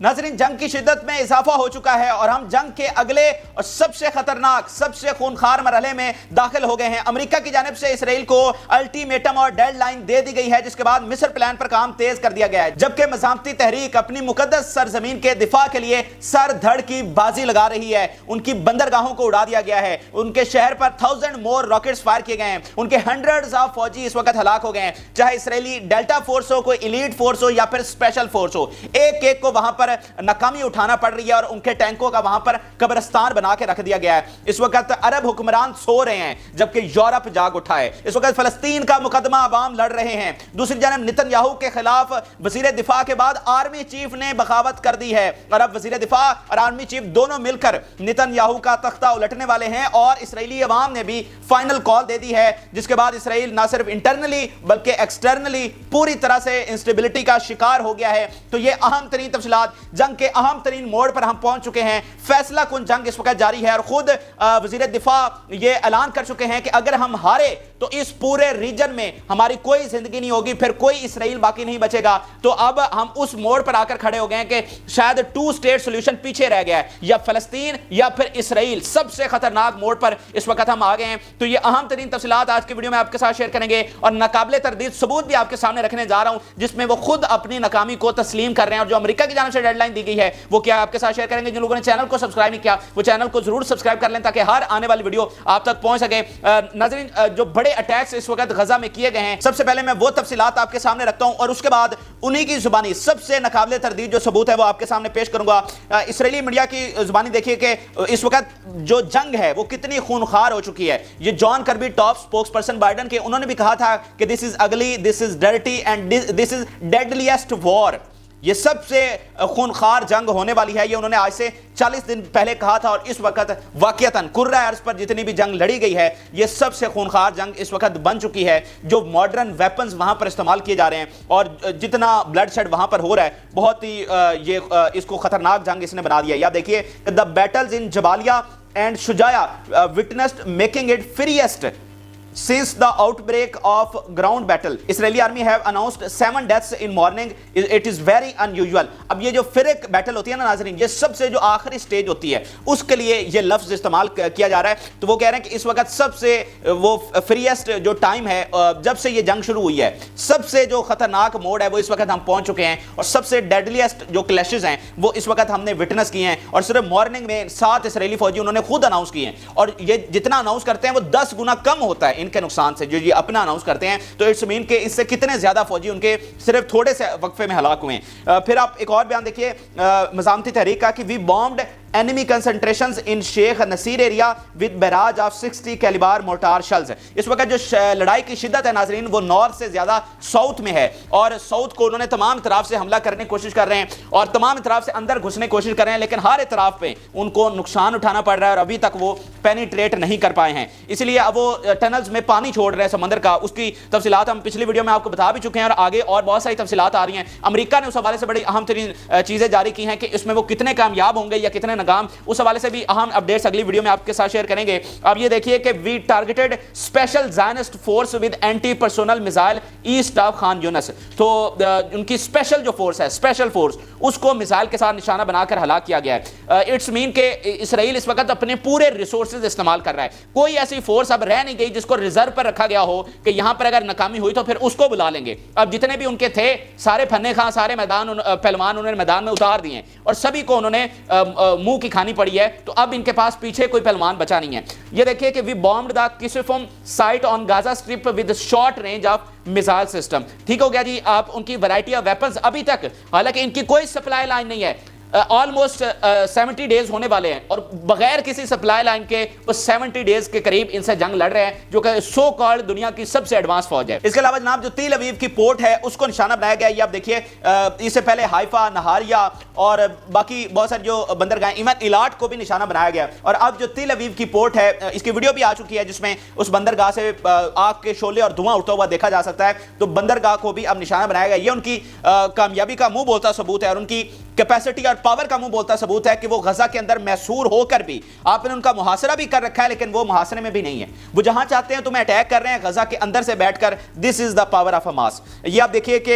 नाज़रीन, जंग की शिद्दत में इजाफा हो चुका है और हम जंग के अगले और सबसे खतरनाक, सबसे खूनखार मरहले में दाखिल हो गए हैं। अमेरिका की जानिब से इसराइल को अल्टीमेटम और डेडलाइन दे दी गई है, जिसके बाद मिस्र प्लान पर काम तेज कर दिया गया है, जबकि मज़ामती तहरीक अपनी मुकद्दस सरजमीन के दिफा के लिए सर धड़ की बाजी लगा रही है। उनकी बंदरगाहों को उड़ा दिया गया है, उनके शहर पर 1000 मोर रॉकेट्स फायर किए गए हैं, उनके हंड्रेड्स ऑफ फौजी इस वक्त हलाक हो गए हैं, चाहे इसराइली डेल्टा फोर्स हो, कोई एलीट फोर्स हो या फिर स्पेशल फोर्स हो। एक एक को वहां पर नाकामी उठाना पड़ रही है और उनके टैंकों का वहां पर कब्रिस्तान बना के रख दिया गया है। इस वक्त अरब हुक्मरान सो रहे हैं जबकि यूरोप जाग उठा है। इस वक्त फलस्तीन का मुकदमा अवाम लड़ रहे हैं। दूसरी जानब नेतन्याहू के खिलाफ वजीर दिफा के बाद आर्मी चीफ ने बगावत कर दी है और अब वजीर दिफा और आर्मी चीफ दोनों मिलकर नेतन्याहू का तख्ता उलटने वाले हैं और इसराइली अवाम ने भी फाइनल कॉल दे दी है, जिसके बाद इसराइल ना सिर्फ इंटरनली बल्कि एक्सटर्नली पूरी तरह से इंस्टेबिलिटी का शिकार हो गया है। तो ये अहम तरीन तफसीलात, जंग के अहम तरीन मोड़ पर हम पहुंच चुके हैं। फैसला कुन जंग इस वक्त जारी है और खुद वजीर दिफा ये ऐलान कर चुके हैं कि अगर हम हारे तो इस पूरे रीजन में हमारी कोई जिंदगी नहीं होगी, फिर कोई इसराइल बाकी नहीं बचेगा। तो अब हम उस मोड़ पर आकर खड़े हो गए हैं कि शायद 2 स्टेट सॉल्यूशन पीछे रह गया है, या फलस्तीन या फिर इसराइल। सबसे खतरनाक मोड़ पर इस वक्त हम आ गए हैं। तो ये अहम तरीन तफसीलात आज की वीडियो में आपके साथ शेयर करेंगे और नाकाबिले तरदीद सबूत भी आपके सामने रखने जा रहा हूं, जिसमें वो खुद अपनी नाकामी को तस्लीम कर रहे हैं और जो अमेरिका की जानिब से डेडलाइन दी गई है वो क्या आपके साथ शेयर करेंगे। जिन लोगों ने चैनल को सब्सक्राइब नहीं किया वो चैनल को जरूर सब्सक्राइब कर लें ताकि हर आने वाली वीडियो आप तक पहुंच सके। नाज़रीन, जो बड़े अटैक्स इस वक्त गजा में किए गए हैं, सबसे पहले मैं वो तफसीलात आपके सामने रखता हूं और उसके बाद उन्हीं की जुबानी सबसे नाकाबिले तरदीद जो सबूत है वो आपके सामने पेश करूंगा। इसराइली मीडिया की जुबानी देखिए कि इस वक्त जो जंग है वो कितनी खूनखार हो चुकी है। ये John Kirby, top spokes person Biden के, उन्होंने भी कहा था कि दिस इज अगली, this is dirty and this is deadliest war. ये सबसे खूनखार जंग होने वाली है, ये उन्होंने आज से 40 दिन पहले कहा था और इस वक्त वाकईतन कुर्रा अर्ज पर जितनी भी जंग लड़ी गई है ये सबसे खूनखार जंग इस वक्त बन चुकी है। जो मॉडर्न वेपन्स वहां पर इस्तेमाल किए जा रहे हैं और जितना ब्लड शेड वहां पर हो रहा है, बहुत ही ये इसको खतरनाक जंग इसने बना दिया। या देखिए, the battles in Jabalia and Shujaiya witnessed making it fiercest since the outbreak of ground battle. Israeli army have announced 7 deaths in morning. It is very unusual. अब ये जो फिरक बैटल होती है ना नाज़रीन, ये सबसे जो आखिरी स्टेज होती है उसके लिए ये लफ्ज़ इस्तेमाल किया जा रहा है। तो वो कह रहे हैं कि इस वक्त सबसे वो फ्रीएस्ट जो टाइम है जब से ये जंग शुरू हुई है, सबसे जो खतरनाक मोड है वो इस वक्त हम पहुंच चुके हैं और सबसे डेडलीस्ट जो क्लैशेस हैं वो इस वक्त हमने विटनेस किए हैं। और सिर्फ मॉर्निंग में 7 इसराइली फौजी उन्होंने खुद अनाउंस किए हैं और ये जितना अनाउंस करते हैं वो 10 गुना कम होता है इनके नुकसान से जो ये अपना अनाउंस करते हैं। तो इट्स मीन के इससे कितने ज्यादा फौजी उनके सिर्फ थोड़े से वक्फे में हलाक हुए हैं। फिर आप एक और बयान देखिए मज़ामती तहरीक का कि we bombed enemy concentrations in Sheikh Nasir area with barrage of 60 calibre mortar shells. इस वक्त जो लड़ाई की शिद्दत है नाजरीन वो नॉर्थ से ज्यादा साउथ में है और साउथ को उन्होंने तमाम तरफ से हमला करने की कोशिश कर रहे हैं और तमाम तरफ से अंदर घुसने की कोशिश कर रहे हैं, लेकिन हर तरफ पे उनको नुकसान उठाना पड़ रहा है और अभी तक वो पेनिट्रेट नहीं कर पाए हैं। इसलिए अब वो टनल्स में पानी छोड़ रहे हैं समंदर का। उसकी तफसीलात हम पिछली वीडियो में आपको बता भी चुके हैं और आगे और बहुत सारी तफसीलात आ रही हैं। अमेरिका ने उस हवाले से बड़ी अहम तरीन चीजें जारी की हैं कि इसमें वो कितने कामयाब होंगे या कितने नाकाम, उस हवाले से भी अहम अपडेट्स अगली वीडियो में आपके साथ शेयर करेंगे। अब ये देखिए कि we targeted special Zionist force with anti personnel missile east of Khan Younis. तो उनकी स्पेशल जो फोर्स है, स्पेशल फोर्स, उसको मिसाइल के साथ निशाना बनाकर हलाक किया गया है। इट्स मीन के इसराइल इस वक्त अपने पूरे रिसोर्सेज इस्तेमाल कर रहा है। कोई ऐसी फोर्स अब रह नहीं गई जिसको रिजर्व पर रखा गया हो कि यहां पर अगर नाकामी हुई तो फिर उसको बुला लेंगे। अब जितने भी उनके थे सारे फन्ने खां, सारे मैदान पहलवान उन्होंने मैदान में उतार दिए और सभी को उन्होंने मुंह की खानी पड़ी है। तो अब इनके पास पीछे कोई पहलवान बचा नहीं है। ये देखिए कि वी बॉम्ब्ड द किसिफम site on Gaza strip with short range of missile system. ठीक हो गया जी। आप उनकी वैरायटी ऑफ वेपन्स अभी तक, हालांकि इनकी कोई सप्लाई लाइन नहीं है, ऑलमोस्ट 70 डेज होने वाले हैं और बगैर किसी सप्लाई लाइन के वो 70 डेज के करीब इनसे जंग लड़ रहे हैं, जो कि सो कॉल्ड दुनिया की सबसे एडवांस फौज है। इसके अलावा जनाब जो तेल अवीव की पोर्ट है उसको निशाना बनाया गया है। ये आप देखिए, इससे पहले हाइफा, नहारिया और बाकी बहुत सारी जो बंदरगाहें, इवन इलाट को भी निशाना बनाया गया। और अब जो तेल अवीव की पोर्ट है इसकी वीडियो भी आ चुकी है जिसमें उस बंदरगाह से आग के शोले और धुआं उठता हुआ देखा जा सकता है। तो बंदरगाह को भी अब निशाना बनाया गया। ये उनकी कामयाबी का मुंह बोलता सबूत है और उनकी कैपेसिटी और पावर का मुंह बोलता सबूत है कि वो गजा के अंदर मैसूर होकर भी आपने उनका मुहासरा भी कर रखा है, लेकिन वो मुहासरे में भी नहीं है। वो जहां चाहते हैं तुम्हें अटैक कर रहे हैं गजा के अंदर से बैठकर। This is the power of Hamas. ये आप देखिए कि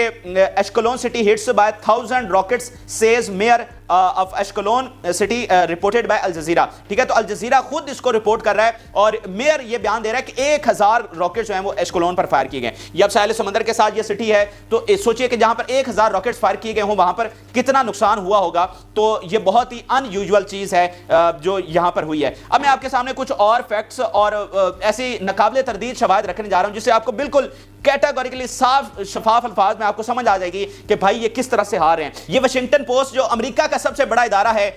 Ashkelon city hits by 1000 rockets says mayor of Ashkelon city reported by Al Jazeera. ठीक है, तो अल जजीरा खुद इसको रिपोर्ट कर रहा है और मेयर ये बयान दे रहा है कि 1000 रॉकेट जो हैं वो एशकलोन पर फायर किए गए। ये अब साहिल समंदर के साथ ये सिटी है, तो सोचिए कि जहां पर 1000 रॉकेट्स फायर किए गए हों वहां पर कितना नुकसान हुआ होगा। तो ये बहुत ही अनयूजुअल चीज है जो यहां पर हुई है। अब मैं आपके सामने कुछ और फैक्ट्स और ऐसी नाकाबिले तरदीद शवाहिद रखने जा रहा हूं जिससे आपको बिल्कुल कैटेगोरिकली साफ शफाफ अल्फाज में आपको समझ आ जाएगी कि भाई ये किस तरह से हार रहे हैं। ये वाशिंगटन पोस्ट जो अमेरिका का सबसे बड़ा इदारा है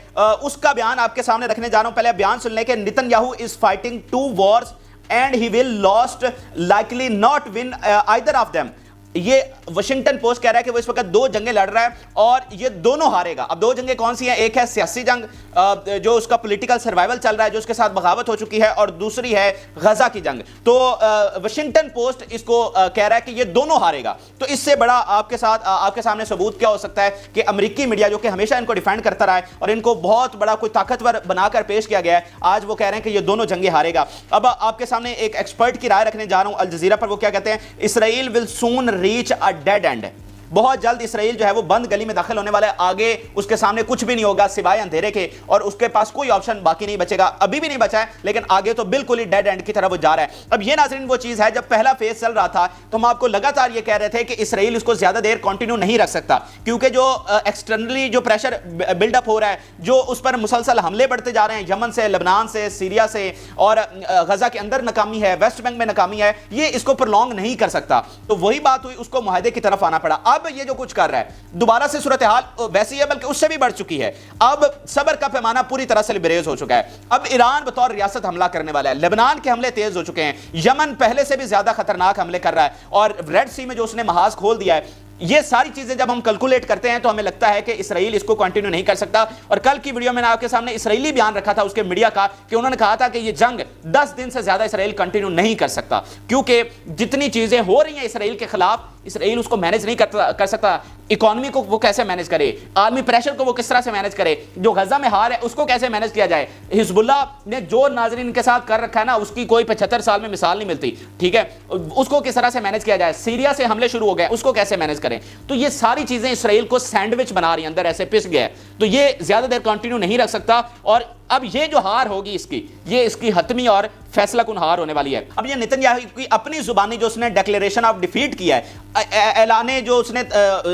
उसका बयान आपके सामने रखने जा रहा हूं। पहले बयान सुन लें कि Netanyahu is fighting 2 Wars and he will lost likely not win either of them. ये वाशिंगटन पोस्ट कह रहा है कि वो इस वक्त 2 जंगें लड़ रहा है और ये दोनों हारेगा। अब 2 जंगें कौन सी हैं? एक है सियासी जंग जो उसका पॉलिटिकल सर्वाइवल चल रहा है, जो उसके साथ बगावत हो चुकी है, और दूसरी है गजा की जंग। तो वाशिंगटन पोस्ट इसको कह रहा है कि ये दोनों हारेगा। तो इससे बड़ा आपके सामने सबूत क्या हो सकता है कि अमेरिकी मीडिया जो कि हमेशा इनको डिफेंड करता रहा है और इनको बहुत बड़ा कोई ताकतवर बनाकर पेश किया गया है, आज वो कह रहे हैं कि ये दोनों जंगें हारेगा। अब आपके सामने एक एक्सपर्ट की राय रखने जा रहा हूं अल जजीरा पर। वो क्या कहते हैं? Israel will soon reach a dead and. बहुत जल्द इसराइल जो है वो बंद गली में दाखिल होने वाला है। आगे उसके सामने कुछ भी नहीं होगा सिवाय अंधेरे के, और उसके पास कोई ऑप्शन बाकी नहीं बचेगा। अभी भी नहीं बचा है, लेकिन आगे तो बिल्कुल ही डेड एंड की तरफ वो जा रहा है। अब ये नाज़रीन वो चीज है, जब पहला फेज चल रहा था तो हम आपको लगातार ये कह रहे थे कि इसराइल इसको ज्यादा देर कंटिन्यू नहीं रख सकता, क्योंकि जो एक्सटर्नली जो प्रेशर बिल्डअप हो रहा है, जो उस पर मुसलसल हमले बढ़ते जा रहे हैं, यमन से, लेबनान से, सीरिया से, और गजा के अंदर नाकामी है, वेस्ट बैंक में नाकामी है, ये इसको प्रोलॉन्ग नहीं कर सकता। तो वही बात हुई, उसको मुआहदे की तरफ आना पड़ा। अब ये जो कुछ कर रहा है दोबारा से सूरत हाल वैसी है, बल्कि उससे भी बढ़ चुकी है। अब सबर का पैमाना पूरी तरह से लिबरेज हो चुका है। अब ईरान बतौर रियासत हमला करने वाला है, लेबनान के हमले तेज हो चुके हैं, यमन पहले से भी ज्यादा खतरनाक हमले कर रहा है, और रेड सी में जो उसने महाज खोल दिया है। ये सारी चीजें जब हम कैलकुलेट करते हैं तो हमें लगता है कि इसराइल इसको कंटिन्यू नहीं कर सकता। और कल की वीडियो में मैंने आपके सामने इसराइली बयान रखा था उसके मीडिया का, कि उन्होंने कहा था कि ये जंग 10 दिन से ज्यादा इसराइल कंटिन्यू नहीं कर सकता, क्योंकि जितनी चीजें हो रही हैं इसराइल के खिलाफ, इसराइल उसको मैनेज नहीं कर सकता। इकोनॉमी को वो कैसे मैनेज करे, आर्मी प्रेशर को वो किस तरह से मैनेज करे, जो गजा में हार है उसको कैसे मैनेज किया जाए। हिजबुल्लाह ने जो नाजरीन के साथ कर रखा है ना, उसकी कोई 75 साल में मिसाल नहीं मिलती। ठीक है, उसको किस तरह से मैनेज किया जाए। सीरिया से हमले शुरू हो गए, उसको कैसे मैनेज करें। तो ये सारी चीजें इसराइल को सैंडविच बना रही है, अंदर ऐसे पिस गया है। तो ये ज्यादा देर कंटिन्यू नहीं रख सकता, और अब ये जो हार होगी ये इसकी हतमी और फैसला कुन हार होने वाली है। अब ये नेतन्याहू की अपनी जुबानी जो उसने डिक्लेरेशन ऑफ डिफीट किया है, ऐलाने जो उसने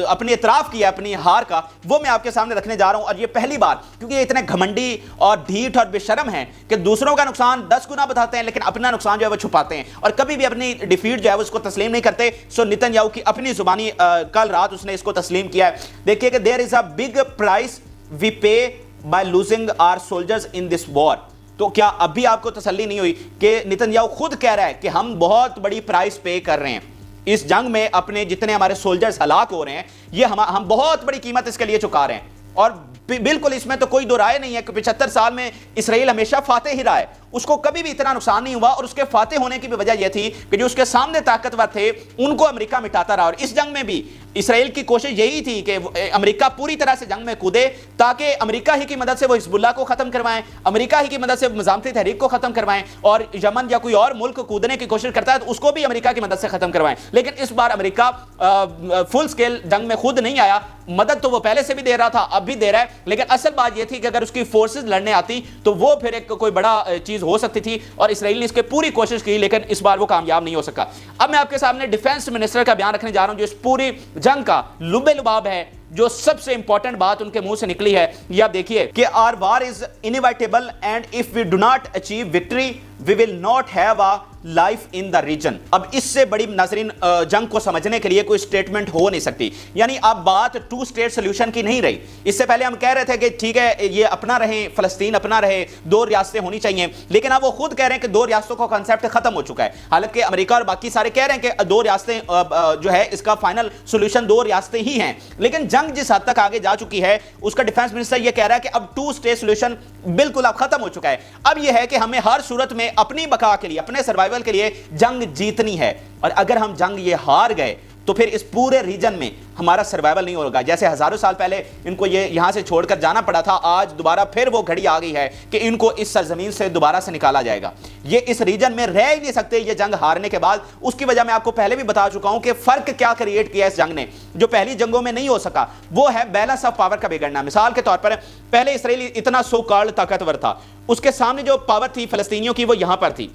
अपनी इतराफ किया अपनी हार का, वो मैं आपके सामने रखने जा रहा हूं। और ये पहली बार, क्योंकि ये इतने घमंडी और ढीठ और बेशरम हैं कि दूसरों का नुकसान 10 गुना बताते हैं, लेकिन अपना नुकसान जो है वो छुपाते हैं और कभी भी अपनी डिफीट जो है उसको तस्लीम नहीं करते। सो नेतन्याहू की अपनी जुबानी कल रात उसने इसको तस्लीम किया है। देखिए कि there is a big price we pay by losing our soldiers in this war. तो क्या अभी आपको तसल्ली नहीं हुई कि नेतन्याहू खुद कह रहा है कि हम बहुत बड़ी प्राइस पे कर रहे हैं इस जंग में, अपने जितने हमारे सोल्जर्स हलाक हो रहे हैं, ये हम बहुत बड़ी कीमत इसके लिए चुका रहे हैं। और बिल्कुल इसमें तो कोई दो राय नहीं है कि 75 साल में इसराइल हमेशा फाते ही रहा है, उसको कभी भी इतना नुकसान नहीं हुआ। और उसके फाते होने की भी वजह यह थी कि जो उसके सामने ताकतवर थे उनको अमेरिका मिटाता रहा। और इस जंग में भी इसराइल की कोशिश यही थी कि अमेरिका पूरी तरह से जंग में कूदे, ताकि अमेरिका ही की मदद से वो हिजबुल्लाह को खत्म करवाएं, अमेरिका ही की मदद से मज़ामती तहरीक को खत्म करवाएं, और यमन या कोई और मुल्क कूदने की कोशिश करता है तो उसको भी अमेरिका की मदद से खत्म करवाएं। लेकिन इस बार अमेरिका फुल स्केल जंग में खुद नहीं आया। मदद तो वो पहले से भी दे रहा था, अब भी दे रहा है, लेकिन असल बात यह थी कि अगर उसकी फोर्सेस लड़ने आती तो वो फिर एक कोई बड़ा चीज हो सकती थी। और इसराइल ने इसके पूरी कोशिश की, लेकिन इस बार वो कामयाब नहीं हो सका। अब मैं आपके सामने डिफेंस मिनिस्टर का बयान रखने जा रहा हूं, जो इस पूरी जंग का लुबे लुबाब है, जो सबसे इंपॉर्टेंट बात उनके मुंह से निकली है। ये आप देखिए कि our war is inevitable and if we do not achieve victory we will not have a life in the region. अब इससे बड़ी नाजरीन जंग को समझने के लिए कोई स्टेटमेंट हो नहीं सकती। यानी अब बात 2 स्टेट सोल्यूशन की नहीं रही। इससे पहले हम कह रहे थे कि ठीक है ये अपना रहे, फलस्तीन अपना रहे, 2 रियासतें होनी चाहिए, लेकिन अब वो खुद कह रहे हैं कि 2 रियासतों का कॉन्सेप्ट खत्म हो चुका है। हालांकि अमेरिका और बाकी सारे कह रहे हैं कि 2 रियासतें जो है इसका फाइनल सोल्यूशन 2 रियासतें ही हैं। लेकिन जंग जिस हद तक आगे जा चुकी है, उसका डिफेंस मिनिस्टर ये कह रहा है कि अब 2 स्टेट सोल्यूशन बिल्कुल अब खत्म हो चुका है। अब यह है कि हमें हर सूरत में अपनी बका के लिए, अपने सर्वाइवल के लिए जंग जीतनी है। और अगर हम जंग ये हार गए تو پھر اس پورے ریجن میں ہمارا سروائیول نہیں ہوگا. جیسے ہزاروں سال پہلے ان کو یہ یہاں سے چھوڑ کر جانا پڑا تھا, آج دوبارہ پھر وہ گھڑی آ گئی ہے کہ ان کو اس سرزمین سے دوبارہ سے نکالا جائے گا. یہ اس ریجن میں رہ ہی نہیں سکتے یہ جنگ ہارنے کے بعد. اس کی وجہ میں آپ کو پہلے بھی بتا چکا ہوں کہ فرق کیا کریٹ کیا اس جنگ نے, جو پہلی جنگوں میں نہیں ہو سکا, وہ ہے بیلنس آف پاور کا بگڑنا. مثال کے طور پر پہلے اسرائیل اتنا سو کارڈ طاقتور تھا, اس کے سامنے جو پاور تھی فلسطینیوں کی وہ یہاں پر تھی.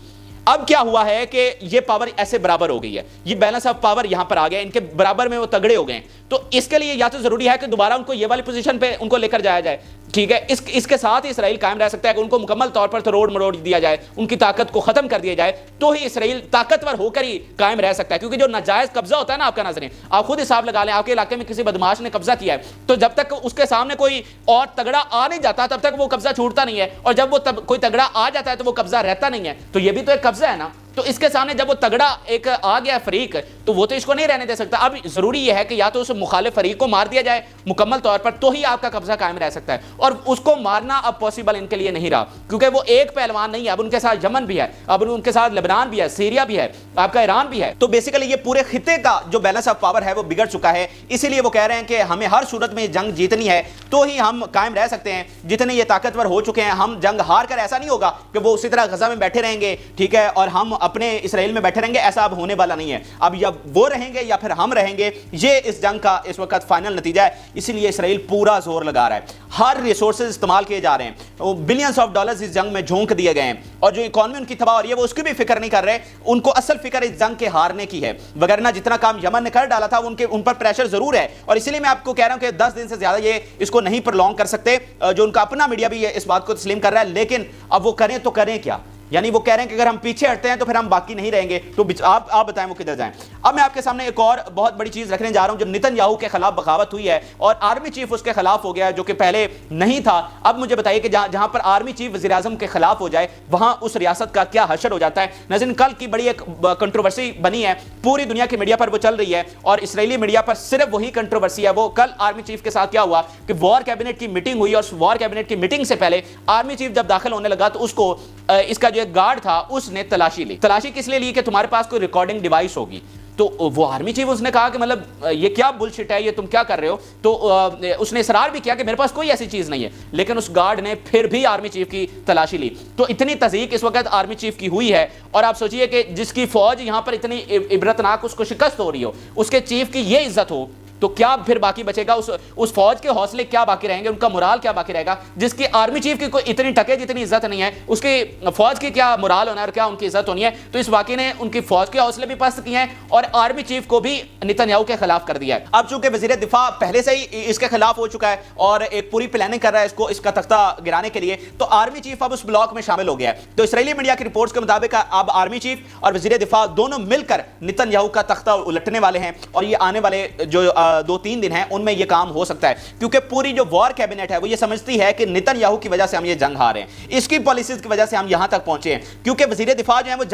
اب کیا ہوا ہے کہ یہ پاور ایسے برابر ہو گئی ہے, یہ بیلنس آف پاور یہاں پر آ گیا, ان کے برابر میں وہ تگڑے ہو گئے. تو اس کے لیے یا تو ضروری ہے کہ دوبارہ ان کو یہ والی پوزیشن پہ ان کو لے کر جایا جائے, ٹھیک ہے. اس کے ساتھ ہی اسرائیل قائم رہ سکتا ہے کہ ان کو مکمل طور پر توڑ مروڑ دیا جائے, ان کی طاقت کو ختم کر دیا جائے, تو ہی اسرائیل طاقتور ہو کر ہی قائم رہ سکتا ہے. کیونکہ جو ناجائز قبضہ ہوتا ہے نا, آپ کا ناظرین, آپ خود حساب لگا لیں, آپ کے علاقے میں کسی بدماش نے قبضہ کیا ہے, تو جب تک اس کے سامنے کوئی اور تگڑا آ نہیں جاتا تب تک وہ قبضہ چھوٹتا نہیں ہے, اور جب وہ کوئی تگڑا آ جاتا ہے تو وہ قبضہ رہتا نہیں ہے. تو یہ بھی تو ایک قبضہ ہے نا. تو اس کے سامنے جب وہ تگڑا ایک آ گیا فریق, تو وہ تو اس کو نہیں رہنے دے سکتا. اب ضروری یہ ہے کہ یا تو اس مخالف فریق کو مار دیا جائے مکمل طور پر, تو ہی آپ کا قبضہ قائم رہ سکتا ہے. اور اس کو مارنا اب پاسبل ان کے لیے نہیں رہا, کیونکہ وہ ایک پہلوان نہیں ہے. اب ان کے ساتھ یمن بھی ہے, اب ان کے ساتھ لبنان بھی ہے, سیریا بھی ہے, آپ کا ایران بھی ہے. تو بیسیکلی یہ پورے خطے کا جو بیلنس آف پاور ہے وہ بگڑ چکا ہے. اسی لیے وہ کہہ رہے ہیں کہ ہمیں ہر صورت میں جنگ جیتنی ہے, تو ہی ہم قائم رہ سکتے ہیں. جتنے یہ طاقتور ہو چکے ہیں, ہم جنگ ہار کر ایسا نہیں ہوگا کہ وہ اسی طرح غزہ میں بیٹھے رہیں گے, ٹھیک ہے, اور ہم اپنے اسرائیل میں بیٹھے رہیں گے. ایسا اب ہونے والا نہیں ہے. اب یا وہ رہیں گے یا پھر ہم رہیں گے. یہ اس جنگ کا اس وقت فائنل نتیجہ ہے. اسی لیے اسرائیل پورا زور لگا رہا ہے, ہر ریسورسز استعمال کیے جا رہے ہیں, بلینز آف ڈالرز اس جنگ میں جھونک دیے گئے ہیں, اور جو اکانومی ان کی تباہ ہو رہی ہے وہ اس کی بھی فکر نہیں کر رہے. ان کو اصل فکر اس جنگ کے ہارنے کی ہے, وگرنہ جتنا کام یمن نے کر ڈالا تھا ان پر پریشر ضرور ہے. اور اسی لیے میں آپ کو کہہ رہا ہوں کہ 10 دن سے زیادہ یہ اس کو نہیں پرلونگ کر سکتے. جو ان کا اپنا میڈیا بھی اس بات کو تسلیم کر رہا ہے, لیکن اب وہ کریں تو کریں کیا. یعنی وہ کہہ رہے ہیں کہ اگر ہم پیچھے ہٹتے ہیں تو پھر ہم باقی نہیں رہیں گے. تو آپ بتائیں وہ کدھر جائیں. اب میں آپ کے سامنے ایک اور بہت بڑی چیز رکھنے جا رہا ہوں. جو نتن یاہو کے خلاف بغاوت ہوئی ہے اور آرمی چیف اس کے خلاف ہو گیا ہے, جو کہ پہلے نہیں تھا. اب مجھے بتائیے کہ جہاں پر آرمی چیف وزیر اعظم کے خلاف ہو جائے, وہاں اس ریاست کا کیا حشر ہو جاتا ہے. ناظرین, کل کی بڑی ایک کنٹروورسی بنی ہے, پوری دنیا کے میڈیا پر وہ چل رہی ہے, اور اسرائیلی میڈیا پر صرف وہی کنٹروورسی ہے. وہ کل آرمی چیف کے ساتھ کیا ہوا کہ وار کیبنٹ کی میٹنگ ہوئی, اور وار کیبنٹ کی میٹنگ سے پہلے آرمی چیف جب داخل ہونے لگا تو اس کو اس کا جو ایک گارڈ تھا اس نے تلاشی لی. تلاشی کس لیے لی؟ کہ تمہارے پاس کوئی ریکارڈنگ ڈیوائس ہوگی. تو وہ آرمی چیف اس نے کہا کہ مطلب یہ کیا بلشٹ ہے, یہ تم کیا کر رہے ہو. تو اس نے اصرار بھی کیا کہ میرے پاس کوئی ایسی چیز نہیں ہے, لیکن اس گارڈ نے پھر بھی آرمی چیف کی تلاشی لی. تو اتنی تضییق اس وقت آرمی چیف کی ہوئی ہے. اور آپ سوچئے کہ جس کی فوج یہاں پر اتنی عبرتناک اس کو شکست ہو رہی ہو, اس کے چیف کی یہ عزت ہو, تو کیا پھر باقی بچے گا. اس فوج کے حوصلے کیا باقی رہیں گے, ان کا مورال کیا باقی رہے گا. جس کی آرمی چیف کی کوئی اتنی ٹکے جتنی عزت نہیں ہے, اس کی فوج کی کیا مورال ہونا ہے اور کیا ان کی عزت ہونی ہے. تو اس واقعے نے ان کی فوج کے حوصلے بھی پست کیے ہیں, اور آرمی چیف کو بھی نتن یاہو کے خلاف کر دیا ہے. اب چونکہ وزیر دفاع پہلے سے ہی اس کے خلاف ہو چکا ہے اور ایک پوری پلاننگ کر رہا ہے اس کا تختہ گرانے کے لیے, تو آرمی چیف اب اس بلاک میں شامل ہو گیا ہے. تو اسرائیلی میڈیا کی رپورٹس کے مطابق اب آرمی چیف اور وزیر دفاع دونوں مل کر نتن یاہو کا تختہ الٹنے والے ہیں, اور یہ آنے والے جو 2-3 دن ہیں ان میں یہ کام ہو سکتا ہے. کیونکہ پوری جو وار کیبنٹ ہے وہ یہ سمجھتی ہے کہ نتن یاہو کی وجہ سے ہم یہ جنگ ہار ہیں, اس کی پالیسیز کی وجہ سے ہم یہاں تک پہنچے ہیں. کیونکہ وزیر دفاع جو ہے وہ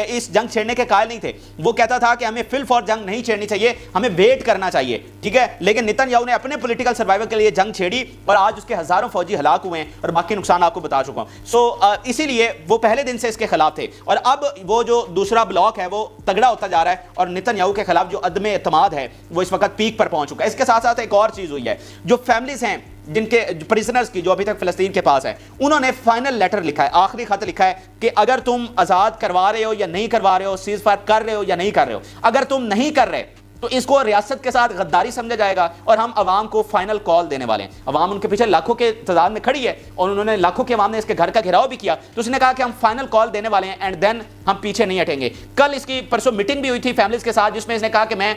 اس جنگ چھیڑنے کے قائل نہیں تھے. وہ کہتا تھا کہ ہمیں فل فور جنگ نہیں چھیڑنی چاہیے, ہمیں ویٹ کرنا چاہیے, ٹھیک ہے. لیکن نتن یاہو نے اپنے پولیٹیکل سروائیول کے لیے جنگ چھیڑی, اور آج اس کے ہزاروں فوجی ہلاک ہوئے ہیں, اور باقی نقصان آپ کو بتا چکا ہوں. اسی لیے وہ پہلے دن سے اس کے خلاف تھے, اور اب وہ جو دوسرا بلاک ہے وہ تگڑا ہوتا جا رہا ہے, اور نتن یاہو کے خلاف جو عدم اعتماد ہے وہ اس وقت پیک پر پہنچ چکا ہے. اس کے ساتھ ساتھ ایک اور چیز ہوئی ہے, جو فیملیز ہیں جن کے پریزنرز کی جو ابھی تک فلسطین کے پاس ہے, انہوں نے فائنل لیٹر لکھا ہے, آخری خط لکھا ہے کہ اگر تم آزاد کروا رہے ہو یا نہیں کروا رہے ہو, سیز فائر کر رہے ہو یا نہیں کر رہے ہو, اگر تم نہیں کر رہے تو اس کو ریاست کے ساتھ غداری سمجھا جائے گا, اور ہم عوام کو فائنل کال دینے والے ہیں. عوام ان کے پیچھے لاکھوں کے تعداد میں کھڑی ہے, اور انہوں نے لاکھوں کے عوام نے اس کے گھر کا گھیراؤ بھی کیا. تو اس نے کہا کہ ہم فائنل کال دینے والے ہیں, اینڈ دین ہم پیچھے نہیں ہٹیں گے. کل اس کی پرسوں میٹنگ بھی ہوئی تھی فیملیز کے ساتھ, جس میں اس نے کہا کہ میں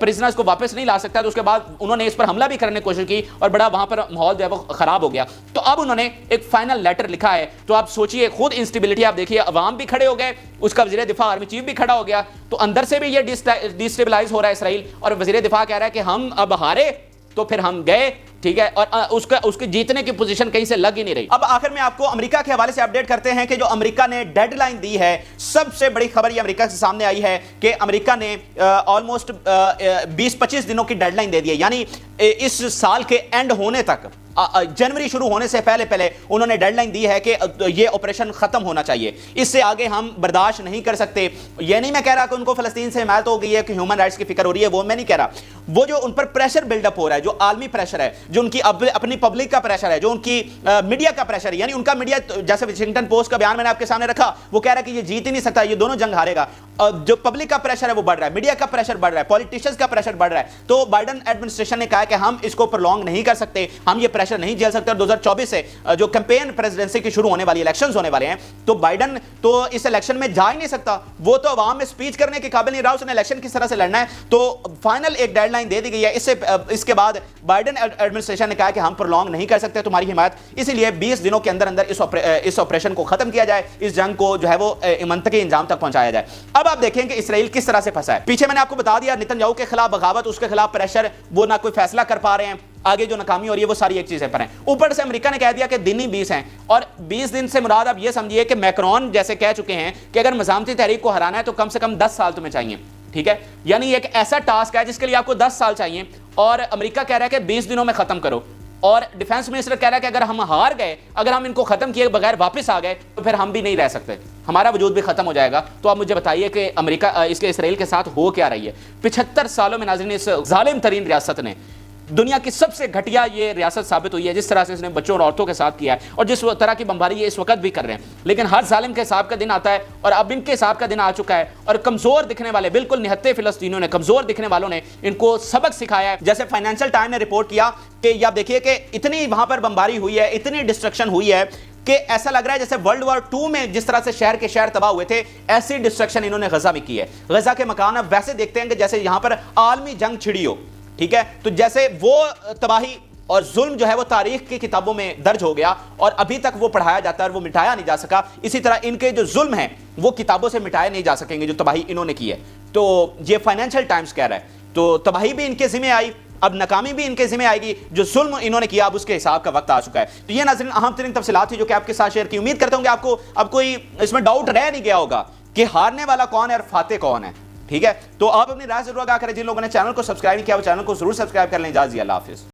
پرزنرز کو واپس نہیں لا سکتا. تو اس کے بعد انہوں نے اس پر حملہ بھی کرنے کی کوشش کی, اور بڑا وہاں پر ماحول جو ہے وہ خراب ہو گیا. تو اب انہوں نے ایک فائنل لیٹر لکھا ہے. تو آپ سوچئے, خود انسٹیبلٹی آپ دیکھیے, عوام بھی کھڑے ہو گئے, اس کا وزیر دفاع آرمی چیف بھی کھڑا ہو گیا. تو اندر سے بھی یہ ڈیسٹیبلائز ہو رہا ہے اسرائیل, اور وزیر دفاع کہہ رہا ہے کہ ہم اب ہارے تو پھر ہم گئے, ٹھیک ہے, اور اس کے جیتنے کی پوزیشن کہیں سے لگ ہی نہیں رہی. اب آخر میں آپ کو امریکہ کے حوالے سے اپڈیٹ کرتے ہیں کہ جو امریکہ نے ڈیڈ لائن دی ہے, سب سے بڑی خبر یہ امریکہ سے سامنے آئی ہے کہ امریکہ نے آلموسٹ 20-25 دنوں کی ڈیڈ لائن دے دی ہے. یعنی اس سال کے اینڈ ہونے تک जनवरी शुरू होने से पहले पहले उन्होंने डेडलाइन दी है कि ये ऑपरेशन खत्म होना चाहिए, इससे आगे हम बर्दाश्त नहीं कर सकते। ये नहीं मैं कह रहा कि उनको फलस्तीन से हिमायत हो गई है कि ह्यूमन राइट्स की फिक्र हो रही है, वो मैं नहीं कह रहा। वो जो उन पर प्रेशर बिल्डअप हो रहा है, जो आलमी प्रेशर है, जो उनकी अपनी पब्लिक का प्रेशर है, जो उनकी मीडिया का प्रेशर है, यानी उनका मीडिया, जैसे वाशिंगटन पोस्ट का बयान मैंने आपके सामने रखा, वो कह रहा है कि ये जीत ही नहीं सकता, ये दोनों जंग हारेगा। जो पब्लिक का प्रेशर है वो बढ़ रहा है, मीडिया का प्रेशर बढ़ रहा है, पॉलिटिशियंस का प्रेशर बढ़ रहा है। तो बाइडेन एडमिनिस्ट्रेशन ने कहा कि हम इसको प्रोलॉन्ग नहीं कर सकते, हम ये प्रेशर नहीं झेल सकते। और 2024 से जो कैंपेन प्रेसिडेंसी की शुरू होने वाली, इलेक्शंस होने वाले हैं, तो बाइडेन तो इस इलेक्शन में जा ही नहीं सकता, वो तो अवाम में स्पीच करने के काबिल नहीं रहा, उसने इलेक्शन किस तरह से लड़ना है। तो फाइनल एक डेडलाइन दे दी गई है। इसके बाद बाइडेन एडमिनिस्ट्रेशन ने कहा कि हम प्रोलॉन्ग नहीं कर सकते तुम्हारी हिमायत, इसीलिए 20 दिनों के अंदर अंदर इस ऑपरेशन को खत्म किया जाए, इस जंग को जो है वो मंतकी इंजाम तक पहुंचाया जाए। अब आप देखें कि इसराइल किस तरह से फंसा है। पीछे मैंने आपको बता दिया, नेतन्याहू के खिलाफ बगावत, उसके खिलाफ प्रेशर, वो ना कोई फैसला कर पा रहे हैं, आगे जो नाकामी हो रही है वो सारी एक चीजें पर हैं। ऊपर से अमेरिका ने कह दिया कि दिन ही 20 हैं, और 20 दिन से मुराद आप ये समझिए कि मैक्रोन जैसे कह चुके हैं कि अगर मज़ामती तहरीक को हराना है तो कम से कम 10 साल तुम्हें चाहिए, ठीक है। यानी एक ऐसा टास्क है जिसके लिए आपको 10 साल चाहिए, और अमेरिका कह रहा है कि 20 दिनों में खत्म करो, और डिफेंस मिनिस्टर कह रहा है कि अगर हम हार गए, अगर हम इनको खत्म किए बगैर वापस आ गए, तो फिर हम भी नहीं रह सकते, हमारा वजूद भी खत्म हो जाएगा। तो आप मुझे बताइए कि अमेरिका इसके इसराइल के साथ हो क्या रही है। 75 सालों में नाज़रीन इस जालिम तरीन रियासत ने, दुनिया की सबसे घटिया ये रियासत साबित हुई है, जिस तरह से इसने बच्चों और औरतों के साथ किया है, और जिस तरह की बमबारी ये इस वक्त भी कर रहे हैं। लेकिन हर जालिम के हिसाब का दिन आता है, और अब इनके हिसाब का दिन आ चुका है, और कमजोर दिखने वाले, बिल्कुल निहत्ते फिलिस्तीनियों ने, कमजोर दिखने वालों ने इनको सबक सिखाया है। जैसे फाइनेंशियल टाइम ने रिपोर्ट किया कि आप देखिए कि इतनी वहां पर बमबारी हुई है, इतनी डिस्ट्रक्शन हुई है कि ऐसा लग रहा है जैसे वर्ल्ड वॉर 2 में जिस तरह से शहर के शहर तबाह हुए थे, ऐसी डिस्ट्रक्शन इन्होंने गजा में की है। गजा के मकान अब वैसे देखते हैं कि जैसे यहां पर आलमी जंग छिड़ी हो, ठीक है। तो जैसे वो तबाही और जुल्म जो है वो तारीख की किताबों में दर्ज हो गया, और अभी तक वो पढ़ाया जाता है और वो मिटाया नहीं जा सका। इसी तरह इनके जो जुल्म हैं वो किताबों से मिटाए नहीं जा सकेंगे, जो तबाही इन्होंने की है। तो ये फाइनेंशियल टाइम्स कह रहा है, तो तबाही भी इनके जिम्मे आई, अब नाकामी भी इनके जिम्मे आएगी, जो जुल्म इन्होंने किया अब उसके हिसाब का वक्त आ चुका है। तो ये नाज़रीन अहम तरीन तफसीलात थी जो कि आपके साथ शेयर की। उम्मीद करता हूं कि आपको अब कोई इसमें डाउट रह नहीं गया होगा कि हारने वाला कौन है और फाते कौन है, ठीक है। तो आप अपनी राय जरूर आगाह करें। जिन लोगों ने चैनल को सब्सक्राइब नहीं किया वो चैनल को जरूर सब्सक्राइब कर लें। इजाज़त, अल्लाह हाफिज़।